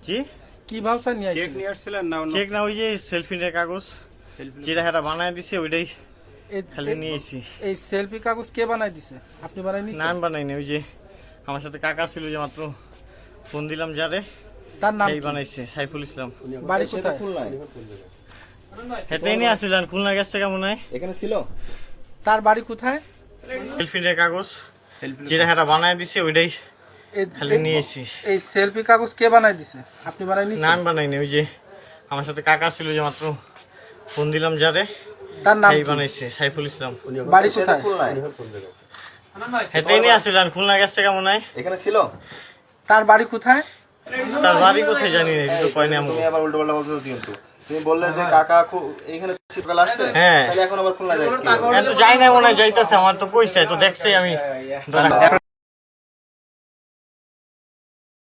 জি কি ভাবছেন নিয়ে চেক নিয়ে আসছিলেন না অন্য? চেক না, ওই যে সেলফিনের কাগজ যেটা হেরা বানায় দিছে ওইটাই খালি নিয়েছি। এই সেলফি কাগজ কে বানাই দিছে? আপনি বানাই না নিছেন? আমি বানাইনি, ওই যে আমার সাথে কাকা ছিল যে মাত্র ফোন দিলাম যারে, তার নাম এই কি? বানাইছে সাইফুল ইসলাম। বাড়ি কোথায়? হেঁটেই নিয়ে আসছিলেন, খুলনা গেছে কেমন হয়। এখানে ছিল তার বাড়ি কোথায়? সেলফিনের কাগজ যেটা হেরা বানায় দিছে ওইটাই খালি নিয়েছি। এই সেলফি কাগজ কে বানাই দিছে? আপনি বানাই না নিছেন? আমি বানাইনি, ওই যে আমার সাথে কাকা ছিল যে মাত্র ফোন দিলাম যারে, তার নাম এই কি? বানাইছে সাইফুল ইসলাম। বাড়ি কোথায়? হেঁটেই নিয়ে আসছিলেন, খুলনা গেছে কেমন হয়। এখানে ছিল তার বাড়ি কোথায়? তার বাড়ি কোথায় জানি না, এটা তো কয়নি আমাকে। তুমি আবার উল্টো পাল্টা বলছো কিন্তু তুমি বললে যে কাকা এখানে সকাল আসছে হ্যাঁ। তাহলে এখন আবার খুলনা যায় তো যাই না মনে হয়, যাইতেছে আমার তো পয়সা তো দেখছি আমি।